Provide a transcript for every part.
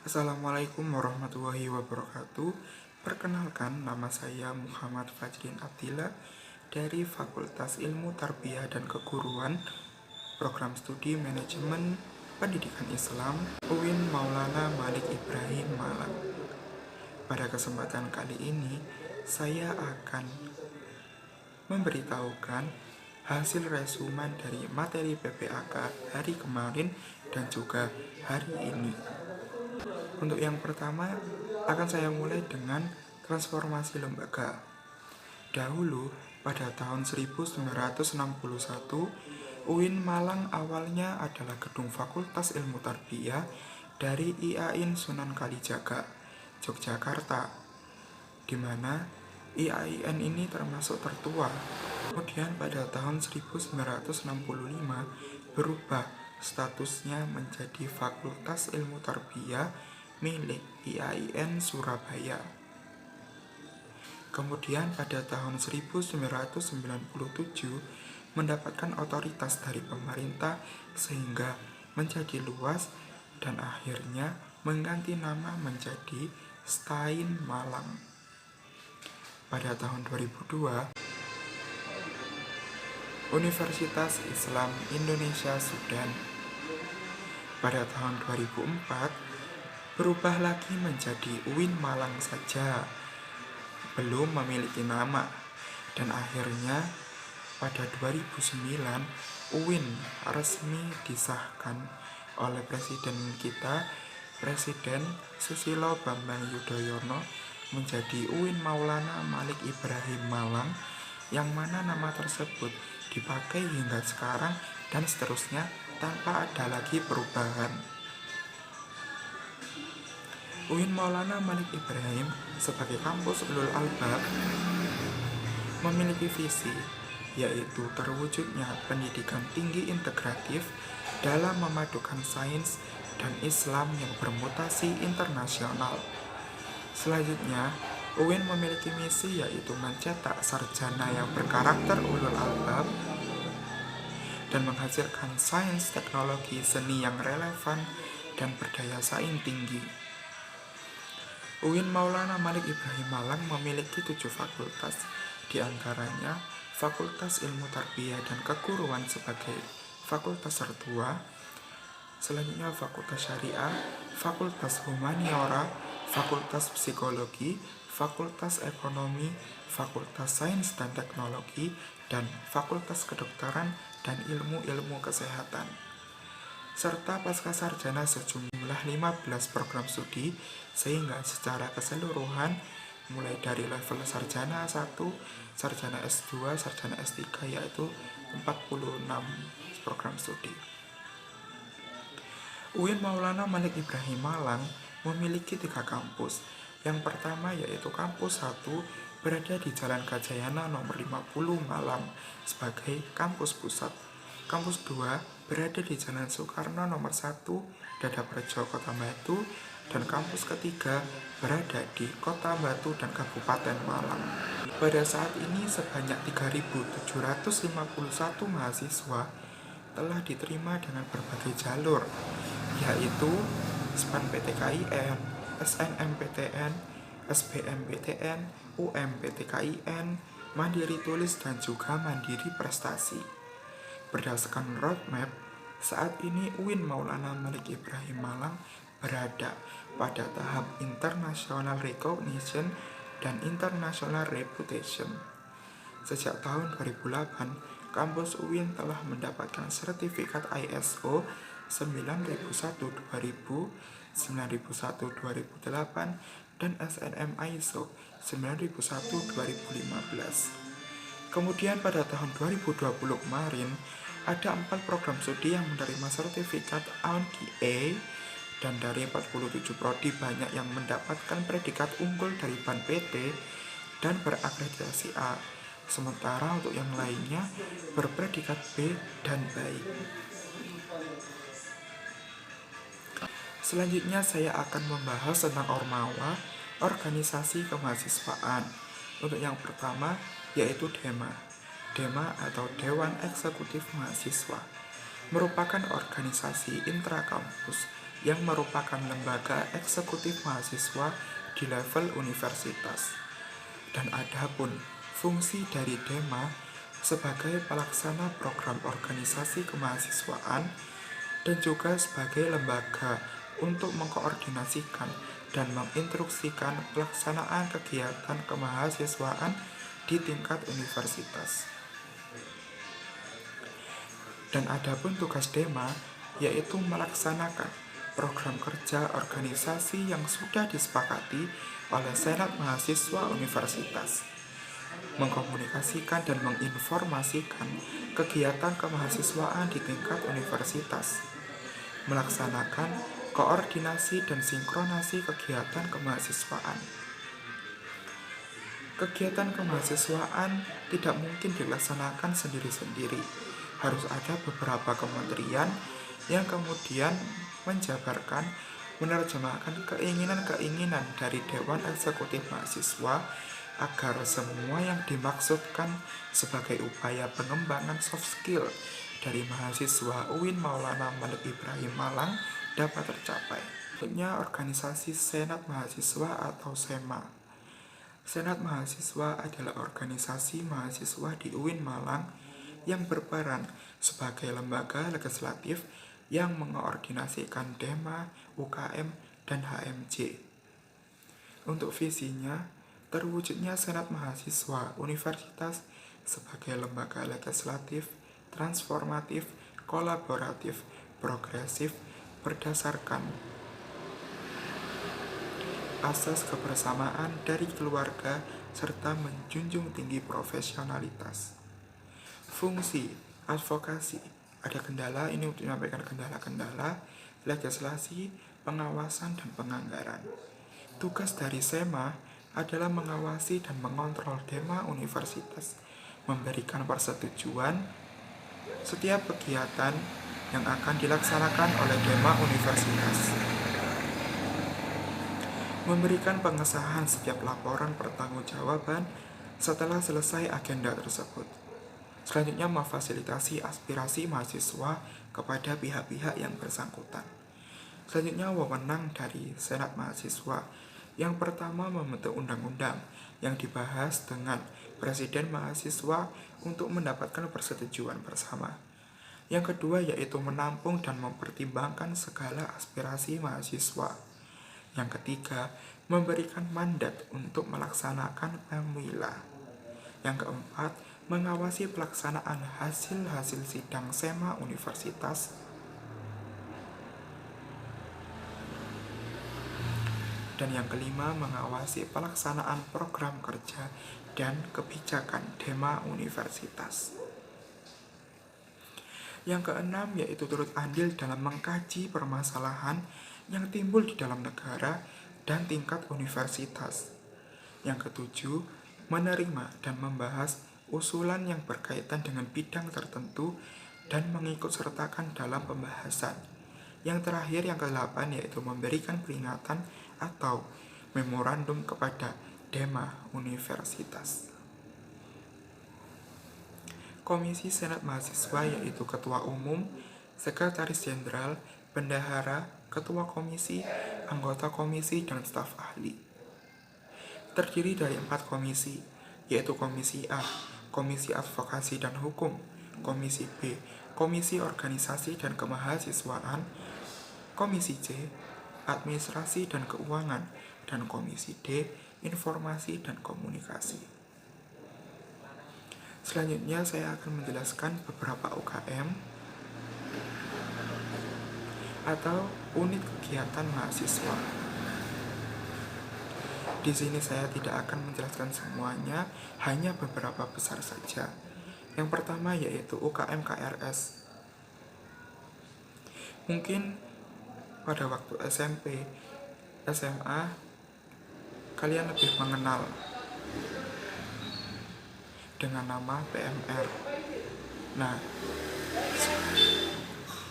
Assalamualaikum warahmatullahi wabarakatuh. Perkenalkan, nama saya Muhammad Fajrin Abdillah dari Fakultas Ilmu Tarbiyah dan Keguruan, Program Studi Manajemen Pendidikan Islam, UIN Maulana Malik Ibrahim Malang. Pada kesempatan kali ini, saya akan memberitahukan hasil resumen dari materi PPAK hari kemarin dan juga hari ini. Untuk yang pertama, akan saya mulai dengan transformasi lembaga. Dahulu, pada tahun 1961, UIN Malang awalnya adalah gedung Fakultas Ilmu Tarbiyah dari IAIN Sunan Kalijaga, Yogyakarta, di mana IAIN ini termasuk tertua. Kemudian pada tahun 1965 berubah statusnya menjadi Fakultas Ilmu Tarbiyah milik IAIN Surabaya. Kemudian pada tahun 1997 mendapatkan otoritas dari pemerintah sehingga menjadi luas dan akhirnya mengganti nama menjadi STAIN Malang. Pada tahun 2002, Universitas Islam Indonesia Sudan. Pada tahun 2004 berubah lagi menjadi UIN Malang saja, belum memiliki nama, dan akhirnya pada 2009 UIN resmi disahkan oleh Presiden kita, Presiden Susilo Bambang Yudhoyono, menjadi UIN Maulana Malik Ibrahim Malang, yang mana nama tersebut dipakai hingga sekarang dan seterusnya tanpa ada lagi perubahan. UIN Maulana Malik Ibrahim sebagai kampus Ulul Albab memiliki visi, yaitu terwujudnya pendidikan tinggi integratif dalam memadukan sains dan Islam yang bermutasi internasional. Selanjutnya, UIN memiliki misi yaitu mencetak sarjana yang berkarakter Ulul Albab dan menghasilkan sains, teknologi, seni yang relevan dan berdaya saing tinggi. UIN Maulana Malik Ibrahim Malang memiliki 7 fakultas, diantaranya Fakultas Ilmu Tarbiyah dan Keguruan sebagai fakultas tertua, selanjutnya Fakultas Syariah, Fakultas Humaniora, Fakultas Psikologi, Fakultas Ekonomi, Fakultas Sains dan Teknologi, dan Fakultas Kedokteran dan Ilmu-Ilmu Kesehatan, serta pasca sarjana sejumlah 15 program studi, sehingga secara keseluruhan mulai dari level sarjana 1, sarjana S2, sarjana S3 yaitu 46 program studi. UIN Maulana Malik Ibrahim Malang memiliki 3 kampus. Yang pertama yaitu kampus 1 berada di Jalan Gajayana nomor 50 Malang sebagai kampus pusat. Kampus 2 berada di Jalan Soekarno nomor 1 Dadarejo Kota Batu, dan kampus ketiga berada di Kota Batu dan Kabupaten Malang. Pada saat ini sebanyak 3.751 mahasiswa telah diterima dengan berbagai jalur, yaitu SPAN-PTKIN, SNMPTN, SBMPTN, UMPTKIN, Mandiri Tulis, dan juga Mandiri Prestasi. Berdasarkan roadmap, saat ini UIN Maulana Malik Ibrahim Malang berada pada tahap International Recognition dan International Reputation. Sejak tahun 2008, kampus UIN telah mendapatkan sertifikat ISO 9001-2000, 9001-2008, dan SNM ISO 9001-2015. Kemudian pada tahun 2020 kemarin, ada 4 program studi yang menerima sertifikat AUNDI-A, dan dari 47 prodi banyak yang mendapatkan predikat unggul dari BAN PT dan berakreditasi A, sementara untuk yang lainnya berpredikat B dan baik. Selanjutnya saya akan membahas tentang Ormawa, organisasi kemahasiswaan. Untuk yang pertama yaitu DEMA atau Dewan Eksekutif Mahasiswa, merupakan organisasi intrakampus yang merupakan lembaga eksekutif mahasiswa di level universitas. Dan adapun fungsi dari DEMA sebagai pelaksana program organisasi kemahasiswaan dan juga sebagai lembaga untuk mengkoordinasikan dan menginstruksikan pelaksanaan kegiatan kemahasiswaan di tingkat universitas. Dan adapun tugas DEMA yaitu melaksanakan program kerja organisasi yang sudah disepakati oleh Senat Mahasiswa Universitas, mengkomunikasikan dan menginformasikan kegiatan kemahasiswaan di tingkat universitas, melaksanakan koordinasi dan sinkronasi kegiatan kemahasiswaan. Kegiatan kemahasiswaan tidak mungkin dilaksanakan sendiri-sendiri. Harus ada beberapa kementerian yang kemudian menjabarkan, menerjemahkan keinginan-keinginan dari Dewan Eksekutif Mahasiswa agar semua yang dimaksudkan sebagai upaya pengembangan soft skill dari mahasiswa UIN Maulana Malik Ibrahim Malang dapat tercapai. Bentuknya organisasi Senat Mahasiswa atau SEMA. Senat Mahasiswa adalah organisasi mahasiswa di UIN Malang yang berperan sebagai lembaga legislatif yang mengoordinasikan DEMA, UKM, dan HMJ. Untuk visinya, terwujudnya Senat Mahasiswa Universitas sebagai lembaga legislatif, transformatif, kolaboratif, progresif, berdasarkan asas kebersamaan dari keluarga serta menjunjung tinggi profesionalitas. Fungsi advokasi, ada kendala, ini untuk menyampaikan kendala-kendala, legislasi, pengawasan, dan penganggaran. Tugas dari SEMA adalah mengawasi dan mengontrol DEMA universitas, memberikan persetujuan setiap kegiatan yang akan dilaksanakan oleh DEMA universitas, memberikan pengesahan setiap laporan pertanggungjawaban setelah selesai agenda tersebut. Selanjutnya, memfasilitasi aspirasi mahasiswa kepada pihak-pihak yang bersangkutan. Selanjutnya, wewenang dari Senat Mahasiswa. Yang pertama, membentuk undang-undang yang dibahas dengan Presiden Mahasiswa untuk mendapatkan persetujuan bersama. Yang kedua, yaitu menampung dan mempertimbangkan segala aspirasi mahasiswa. Yang ketiga, memberikan mandat untuk melaksanakan pemilah. Yang keempat, mengawasi pelaksanaan hasil-hasil sidang SEMA Universitas. Dan yang kelima, mengawasi pelaksanaan program kerja dan kebijakan DEMA Universitas. Yang keenam, yaitu turut andil dalam mengkaji permasalahan yang timbul di dalam negara dan tingkat universitas. Yang ketujuh, menerima dan membahas usulan yang berkaitan dengan bidang tertentu dan mengikutsertakan dalam pembahasan. Yang terakhir, yang ke-8, yaitu memberikan peringatan atau memorandum kepada DEMA Universitas. Komisi Senat Mahasiswa yaitu Ketua Umum, Sekretaris Jenderal, Bendahara, Ketua Komisi, anggota komisi, dan staf ahli. Terdiri dari 4 komisi, yaitu Komisi A, Komisi Advokasi dan Hukum, Komisi B, Komisi Organisasi dan Kemahasiswaan, Komisi C, Administrasi dan Keuangan, dan Komisi D, Informasi dan Komunikasi. Selanjutnya saya akan menjelaskan beberapa UKM atau unit kegiatan mahasiswa. Di sini saya tidak akan menjelaskan semuanya, hanya beberapa besar saja. Yang pertama yaitu UKM KRS. Mungkin pada waktu SMP, SMA, kalian lebih mengenal dengan nama PMR. Nah,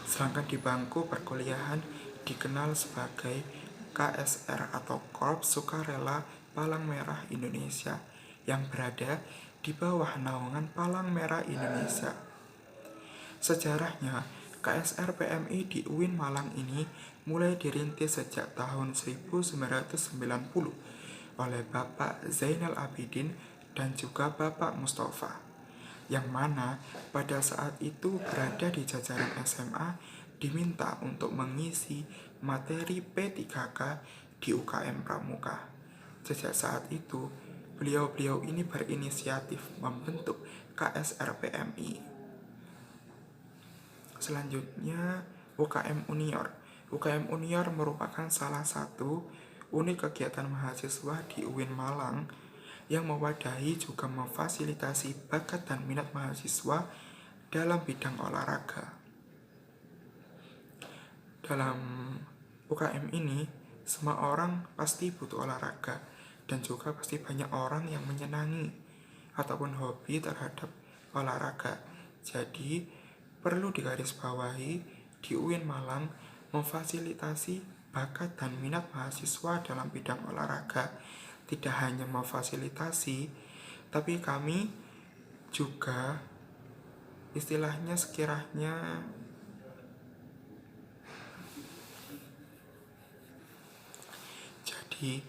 sedangkan di bangku perkuliahan dikenal sebagai KSR atau Korps Sukarela Palang Merah Indonesia yang berada di bawah naungan Palang Merah Indonesia. Sejarahnya, KSR PMI di UIN Malang ini mulai dirintis sejak tahun 1990 oleh Bapak Zainal Abidin dan juga Bapak Mustafa, yang mana pada saat itu berada di jajaran SMA, diminta untuk mengisi materi P3K di UKM Pramuka. Sejak saat itu, beliau-beliau ini berinisiatif membentuk KSR PMI. Selanjutnya, UKM Unior. UKM Unior merupakan salah satu unit kegiatan mahasiswa di UIN Malang yang mewadahi juga memfasilitasi bakat dan minat mahasiswa dalam bidang olahraga. Dalam UKM ini, semua orang pasti butuh olahraga dan juga pasti banyak orang yang menyenangi ataupun hobi terhadap olahraga. Jadi, perlu digarisbawahi di UIN Malang memfasilitasi bakat dan minat mahasiswa dalam bidang olahraga. Tidak hanya memfasilitasi, tapi kami juga istilahnya sekiranya jadi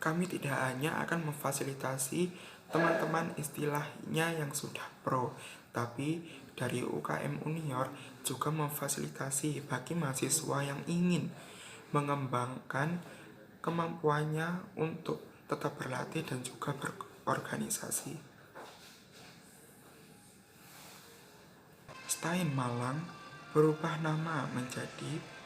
kami tidak hanya akan memfasilitasi teman-teman istilahnya yang sudah pro, tapi dari UKM Unior juga memfasilitasi bagi mahasiswa yang ingin mengembangkan kemampuannya untuk tetap berlatih dan juga berorganisasi. Stein Malang berubah nama menjadi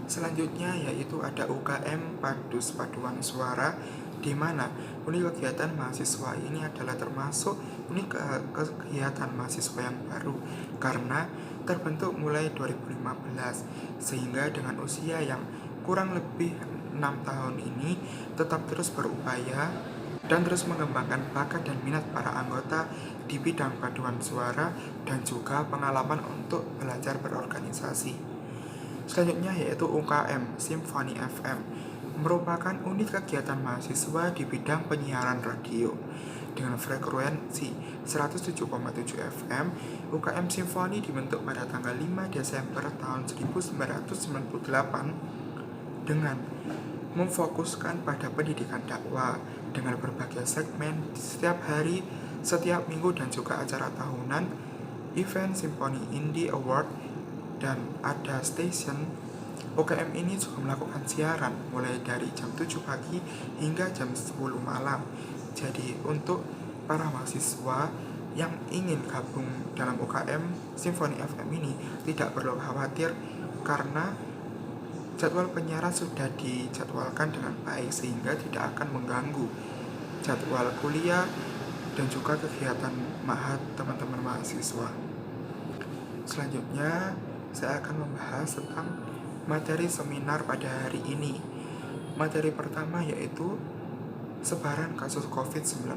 selanjutnya, yaitu ada UKM Padus Paduan Suara, di mana unit kegiatan mahasiswa ini adalah termasuk unit kegiatan mahasiswa yang baru karena terbentuk mulai 2015, sehingga dengan usia yang kurang lebih 6 tahun ini tetap terus berupaya dan terus mengembangkan bakat dan minat para anggota di bidang paduan suara dan juga pengalaman untuk belajar berorganisasi. Selanjutnya yaitu UKM Simfoni FM, merupakan unit kegiatan mahasiswa di bidang penyiaran radio. Dengan frekuensi 107,7 FM, UKM Simfoni dibentuk pada tanggal 5 Desember tahun 1998 dengan memfokuskan pada pendidikan dakwah dengan berbagai segmen setiap hari, setiap minggu, dan juga acara tahunan, event Simfoni Indie Award, dan ada station. UKM ini juga melakukan siaran mulai dari jam 7 pagi hingga jam 10 malam. Jadi untuk para mahasiswa yang ingin gabung dalam UKM Simfoni FM ini tidak perlu khawatir karena jadwal penyiaran sudah dijadwalkan dengan baik sehingga tidak akan mengganggu jadwal kuliah dan juga kegiatan teman-teman mahasiswa. Selanjutnya, saya akan membahas tentang materi seminar pada hari ini. Materi pertama yaitu sebaran kasus COVID-19.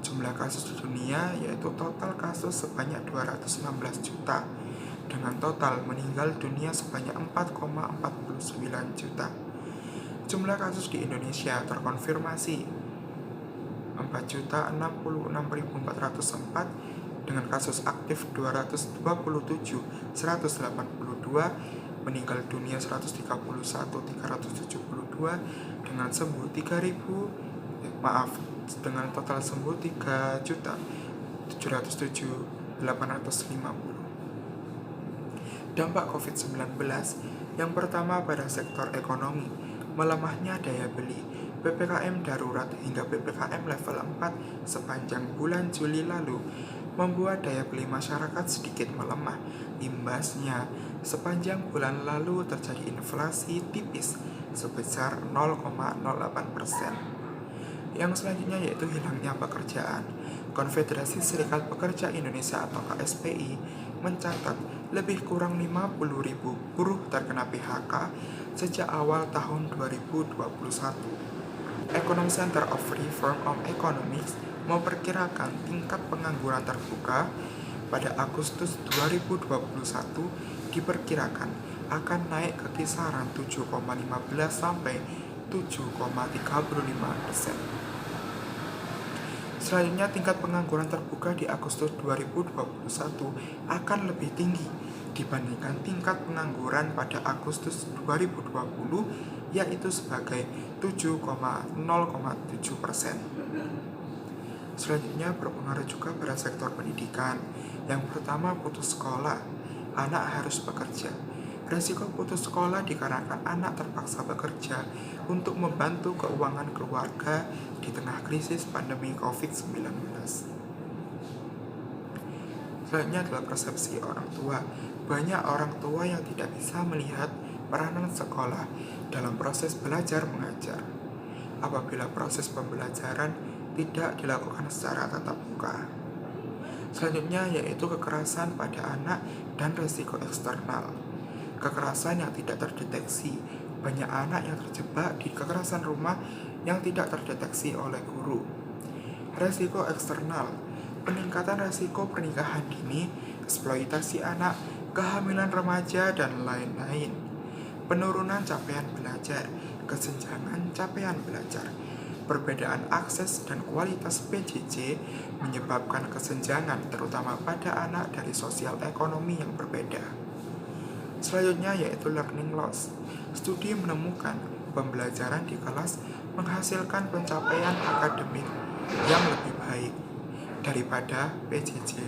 Jumlah kasus di dunia yaitu total kasus sebanyak 216 juta dengan total meninggal dunia sebanyak 4,49 juta. Jumlah kasus di Indonesia terkonfirmasi 4.066.404 dengan kasus aktif 227.182, meninggal dunia 131.372 dengan sembuh dengan total sembuh 3.707.850. Dampak COVID-19 yang pertama pada sektor ekonomi, melemahnya daya beli, PPKM darurat hingga PPKM level 4 sepanjang bulan Juli lalu membuat daya beli masyarakat sedikit melemah. Imbasnya, sepanjang bulan lalu terjadi inflasi tipis sebesar 0,08%. Yang selanjutnya yaitu hilangnya pekerjaan. Konfederasi Serikat Pekerja Indonesia atau KSPI mencatat lebih kurang 50.000 buruh terkena PHK sejak awal tahun 2021. Economic Center of Reform of Economics memperkirakan tingkat pengangguran terbuka pada Agustus 2021 diperkirakan akan naik ke kisaran 7,15 sampai 7,35%. Selanjutnya, tingkat pengangguran terbuka di Agustus 2021 akan lebih tinggi dibandingkan tingkat pengangguran pada Agustus 2020 yaitu sebagai 7,0,7%. Selanjutnya berpengaruh juga pada sektor pendidikan. Yang pertama, putus sekolah. Anak harus bekerja. Resiko putus sekolah dikarenakan anak terpaksa bekerja untuk membantu keuangan keluarga di tengah krisis pandemi COVID-19. Selanjutnya adalah persepsi orang tua. Banyak orang tua yang tidak bisa melihat peranan sekolah dalam proses belajar mengajar apabila proses pembelajaran tidak dilakukan secara tatap muka. Selanjutnya yaitu kekerasan pada anak dan risiko eksternal. Kekerasan yang tidak terdeteksi. Banyak anak yang terjebak di kekerasan rumah yang tidak terdeteksi oleh guru. Risiko eksternal. Peningkatan risiko pernikahan dini, eksploitasi anak, kehamilan remaja, dan lain-lain. Penurunan capaian belajar, kesenjangan capaian belajar. Perbedaan akses dan kualitas PJJ menyebabkan kesenjangan terutama pada anak dari sosial ekonomi yang berbeda. Selanjutnya yaitu learning loss. Studi menemukan pembelajaran di kelas menghasilkan pencapaian akademik yang lebih baik daripada PJJ.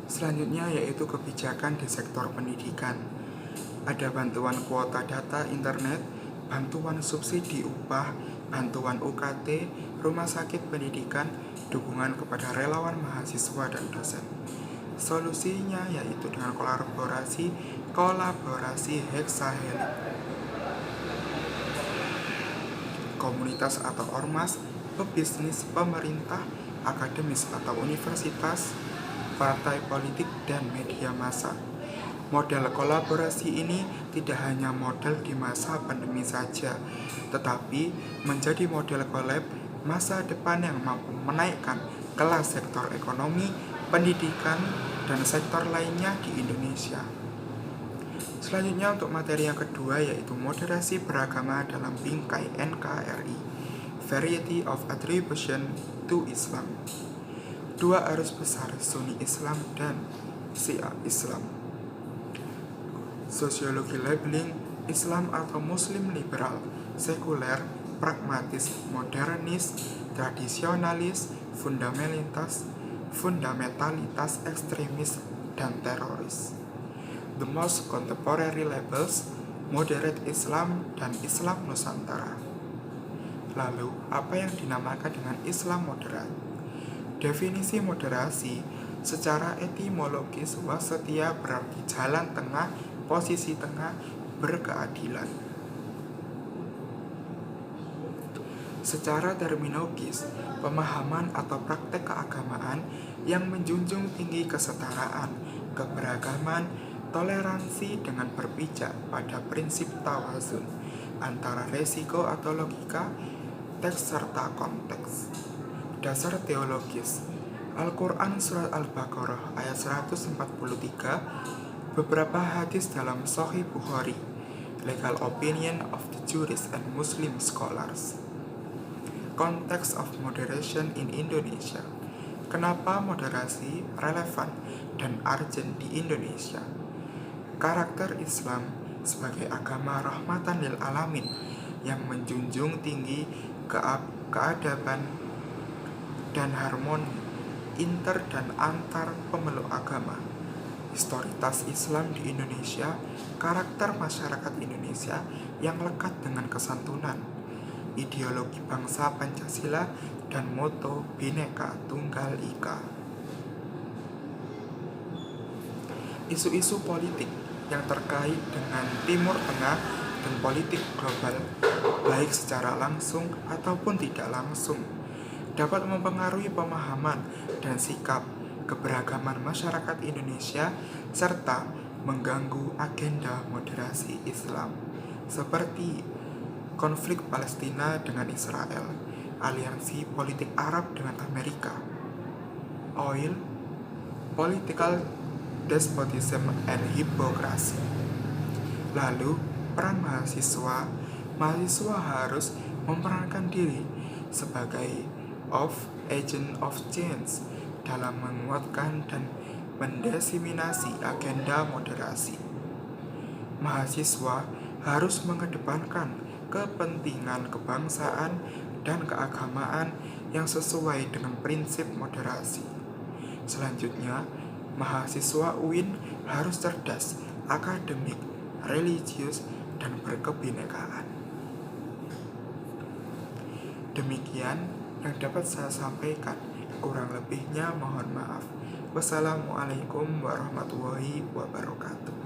Selanjutnya yaitu kebijakan di sektor pendidikan. Ada bantuan kuota data internet, bantuan subsidi upah, bantuan UKT, rumah sakit pendidikan, dukungan kepada relawan mahasiswa dan dosen. Solusinya yaitu dengan kolaborasi heksahelik. Komunitas atau ormas, pebisnis, pemerintah, akademis atau universitas, partai politik, dan media massa. Model kolaborasi ini tidak hanya model di masa pandemi saja, tetapi menjadi model kolab masa depan yang mampu menaikkan kelas sektor ekonomi, pendidikan, dan sektor lainnya di Indonesia. Selanjutnya untuk materi yang kedua yaitu moderasi beragama dalam bingkai NKRI, Variety of Attribution to Islam. Dua arus besar, Sunni Islam dan Syiah Islam. Sosiologi labeling Islam atau Muslim liberal, sekuler, pragmatis, modernis, tradisionalis, fundamentalitas ekstremis, dan teroris. The most contemporary labels, moderate Islam dan Islam Nusantara. Lalu, apa yang dinamakan dengan Islam moderat? Definisi moderasi secara etimologis wasatiyah berarti jalan tengah, posisi tengah, berkeadilan. Secara terminologis, pemahaman atau praktek keagamaan yang menjunjung tinggi kesetaraan, keberagaman, toleransi dengan berpijak pada prinsip tawazun antara resiko atau logika, teks serta konteks. Dasar teologis. Al-Quran Surat Al-Baqarah ayat 143, beberapa hadis dalam Sahih Bukhari, legal opinion of the jurists and Muslim scholars. Context of moderation in Indonesia. Kenapa moderasi relevan dan urgent di Indonesia? Karakter Islam sebagai agama rahmatan lil alamin yang menjunjung tinggi keadaban dan harmoni inter dan antar pemeluk agama. Historitas Islam di Indonesia, karakter masyarakat Indonesia yang lekat dengan kesantunan, ideologi bangsa Pancasila, dan moto Bhinneka Tunggal Ika. Isu-isu politik yang terkait dengan Timur Tengah dan politik global, baik secara langsung ataupun tidak langsung, dapat mempengaruhi pemahaman dan sikap keberagaman masyarakat Indonesia serta mengganggu agenda moderasi Islam seperti konflik Palestina dengan Israel, aliansi politik Arab dengan Amerika, oil, political despotism and hypocrisy. Lalu, peran mahasiswa harus memerankan diri sebagai agent of change dalam menguatkan dan mendesiminasi agenda moderasi. Mahasiswa harus mengedepankan kepentingan kebangsaan dan keagamaan yang sesuai dengan prinsip moderasi. Selanjutnya, mahasiswa UIN harus cerdas, akademik, religius, dan berkebinekaan. Demikian yang dapat saya sampaikan. Kurang lebihnya mohon maaf. Wassalamualaikum warahmatullahi wabarakatuh.